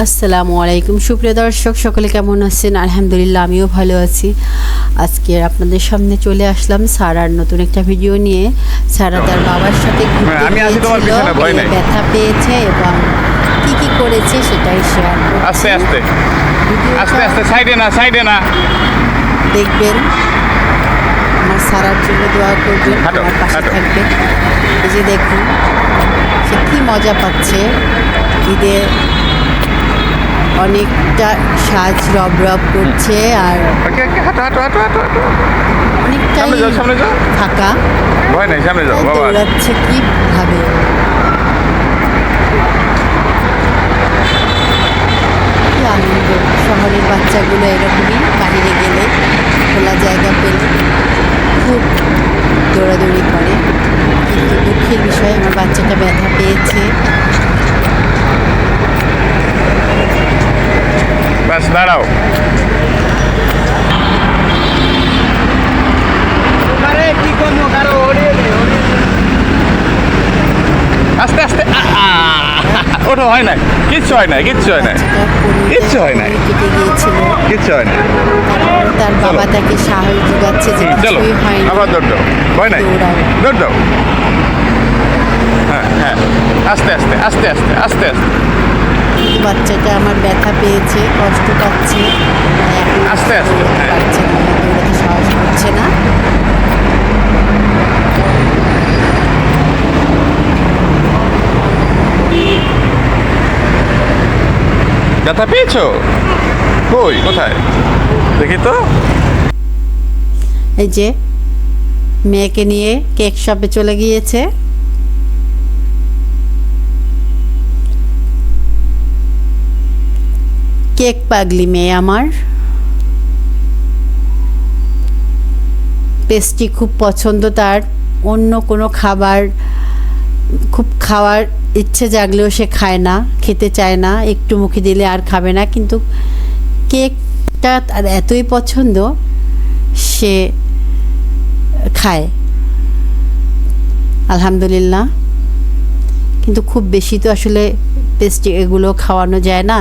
আসসালামু আলাইকুম সুপ্রিয় দর্শক, সকলে কেমন আছেন? আলহামদুলিল্লাহ, আমিও ভালো আছি। আজকে আপনাদের সামনে চলে আসলাম সারার নতুন একটা ভিডিও নিয়ে। সারা তার বাবার সাথে ঘুরতে গিয়েছিল, ব্যথা পেয়েছে এবং কি কি করেছে সেটাই শেয়ার করছি। আস্তে আস্তে আস্তে আস্তে, সাইডে না, সাইডে না। দেখবেন, আমার সারার জন্য দোয়া করবেন, আমার পাশে থাকবেন। এই যে দেখুন, সে কি মজা পাচ্ছে। ঈদে অনেকটা সাজ রব রব করছে আর অনেকটাই ফাঁকা, দৌড়াচ্ছে কিভাবে। কি আনন্দ! শহরের বাচ্চাগুলো এরকমই, বাইরে গেলে খোলা জায়গা পেলে খুব দৌড়াদৌড়ি করে। কিন্তু দুঃখের বিষয়, আমার বাচ্চাটা ব্যথা পেয়েছে। বাস দাঁড়াও। আস্তে আস্তে, ওটা হয় না, কিচ্ছু হয় না, কিচ্ছু হয় না, কিচ্ছু হয় না, কেটে গিয়েছিল, কিচ্ছু হয় না। তার বাবা তাকে সাহস যোগাচ্ছে যে চলো, কিছুই হয়নি, আবার দৌড় দাও, ভয় নাই, দৌড় দাও। হ্যাঁ হ্যাঁ, আস্তে আস্তে আস্তে আস্তে আস্তে আস্তে। বাচ্চাটা আমার ব্যথা পেয়েছে, কষ্ট পাচ্ছে, আস্তে আস্তে, হ্যাঁ। পারছে না, দৌড়াতে সাহস করছে না। ব্যথা পেয়েছো? কই, কোথায় দেখি তো। এই যে মেয়েকে নিয়ে কেক শপে চলে গিয়েছে। কেক পাগলি মেয়ে আমার। পেস্ট্রি খুব পছন্দ তার। অন্য কোনো খাবার খুব খাওয়ার ইচ্ছে জাগলেও সে খায় না, খেতে চায় না, একটু মুখে দিলে আর খাবে না। কিন্তু কেকটা তার এতই পছন্দ, সে খায় আলহামদুলিল্লাহ। কিন্তু খুব বেশি তো আসলে পেস্ট্রি এগুলো খাওয়ানো যায় না,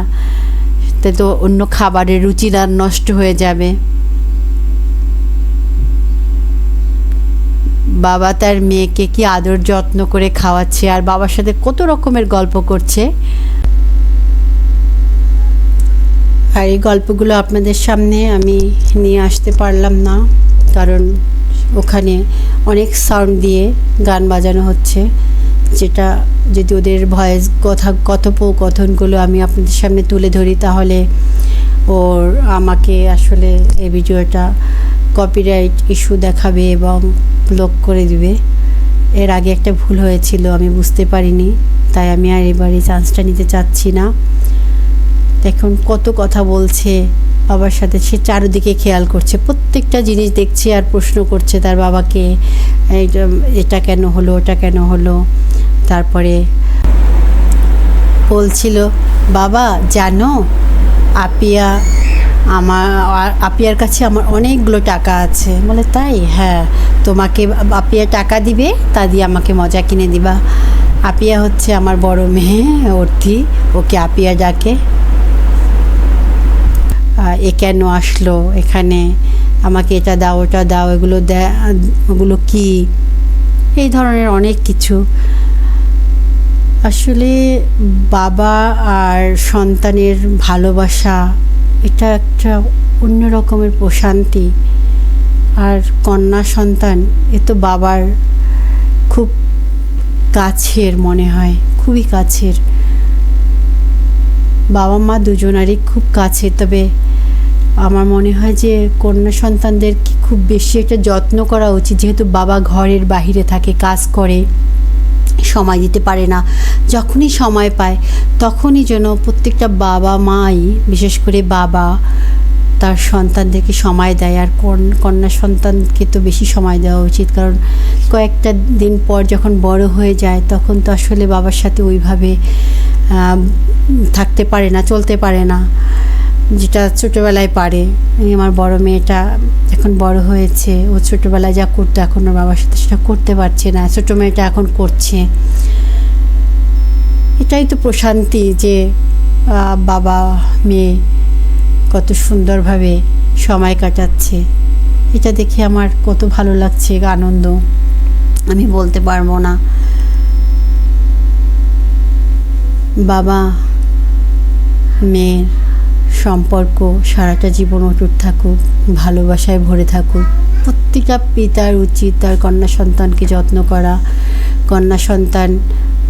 তাই তো অন্য খাবারের রুচিটা নষ্ট হয়ে যাবে। বাবা তার মেয়েকে কি আদর যত্ন করে খাওয়াচ্ছে আর বাবার সাথে কত রকমের গল্প করছে। আর এই গল্পগুলো আপনাদের সামনে আমি নিয়ে আসতে পারলাম না, কারণ ওখানে অনেক সাউন্ড দিয়ে গান বাজানো হচ্ছে, যেটা যদি ওদের ভয়েস কথোপকথনগুলো আমি আপনাদের সামনে তুলে ধরি তাহলে আমাকে আসলে এই ভিডিওটা কপিরাইট ইস্যু দেখাবে এবং ব্লক করে দিবে। এর আগে একটা ভুল হয়েছিল, আমি বুঝতে পারিনি, তাই আমি আর এবারে চান্সটা নিতে চাচ্ছি না। দেখুন কত কথা বলছে বাবার সাথে, সে চারিদিকে খেয়াল করছে, প্রত্যেকটা জিনিস দেখছে আর প্রশ্ন করছে তার বাবাকে, এটা কেন হলো, ওটা কেন হলো। তারপরে বলছিল, বাবা জানো আপিয়ার কাছে আমার অনেকগুলো টাকা আছে। বলে তাই? হ্যাঁ, তোমাকে আপিয়া টাকা দিবে, তা দিয়ে আমাকে মজা কিনে দিবা। আপিয়া হচ্ছে আমার বড় মেয়ে অর্থি, ওকে আপিয়া ডাকে। এ কেন আসলো এখানে, আমাকে এটা দাও, ওটা দাও, ওগুলো কি, এই ধরনের অনেক কিছু। আসলে বাবা আর সন্তানের ভালোবাসা, এটা একটা অন্য রকমের প্রশান্তি। আর কন্যা সন্তান, এ তো বাবার খুব কাছের মনে হয়, খুবই কাছের। বাবা মা দুজনারই খুব কাছে, তবে আমার মনে হয় যে কন্যা সন্তানদেরকে খুব বেশি একটা যত্ন করা উচিত, যেহেতু বাবা ঘরের বাহিরে থাকে, কাজ করে, সময় দিতে পারে না। যখনই সময় পায় তখনই যেন প্রত্যেকটা বাবা মাই, বিশেষ করে বাবা, তার সন্তানদেরকে সময় দেয়। আর কন্যা সন্তানকে তো বেশি সময় দেওয়া উচিত, কারণ কয়েকটা দিন পর যখন বড় হয়ে যায় তখন তো আসলে বাবার সাথে ওইভাবে থাকতে পারে না, চলতে পারে না, যেটা ছোটোবেলায় পারে। আমার বড় মেয়েটা এখন বড় হয়েছে, ও ছোটোবেলায় যা করতো এখন ওর বাবার সাথে সেটা করতে পারছে না, ছোটো মেয়েটা এখন করছে। এটাই তো প্রশান্তি, যে বাবা মেয়ে কত সুন্দরভাবে সময় কাটাচ্ছে, এটা দেখে আমার কত ভালো লাগছে, আনন্দ আমি বলতে পারবো না। বাবা মেয়ের সম্পর্ক সারাটা জীবন অটুট থাকুক, ভালোবাসায় ভরে থাকুক। প্রত্যেকটা পিতার উচিত তার কন্যা সন্তানকে যত্ন করা। কন্যা সন্তান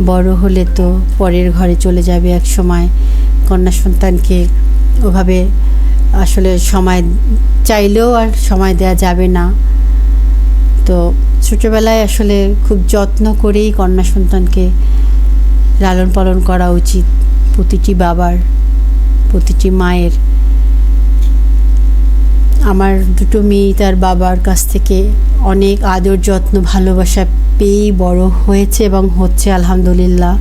বড় হলে তো পরের ঘরে চলে যাবে এক সময়, কন্যা সন্তানকে ওভাবে আসলে সময় চাইলেও আর সময় দেওয়া যাবে না। তো ছোটোবেলায় আসলে খুব যত্ন করেই কন্যা সন্তানকে লালন পালন করা উচিত প্রতিটি বাবার, প্রতিটি মায়ের। আমার দুটো মেয়ে তার বাবার কাছ থেকে অনেক আদর যত্ন ভালোবাসা পেয়েই বড় হয়েছে এবং হচ্ছে আলহামদুলিল্লাহ।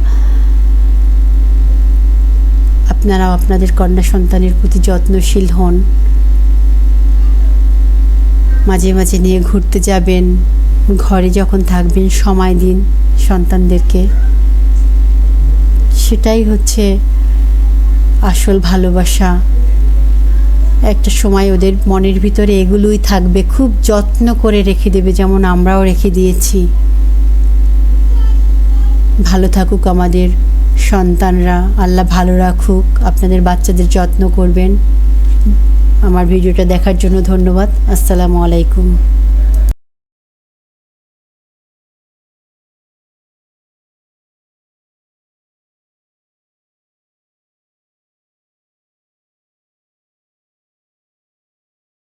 আপনারাও আপনাদের কন্যা সন্তানের প্রতি যত্নশীল হন, মাঝে মাঝে নিয়ে ঘুরতে যাবেন, ঘরে যখন থাকবেন সময় দিন সন্তানদেরকে, সেটাই হচ্ছে আসল ভালোবাসা। একটা সময় ওদের মনের ভিতরে এগুলোই থাকবে, খুব যত্ন করে রেখে দেবে, যেমন আমরাও রেখে দিয়েছি। ভালো থাকুক আমাদের সন্তানরা, আল্লাহ ভালো রাখুক, আপনাদের বাচ্চাদের যত্ন করবেন। আমার ভিডিওটা দেখার জন্য ধন্যবাদ। আসসালামু আলাইকুম।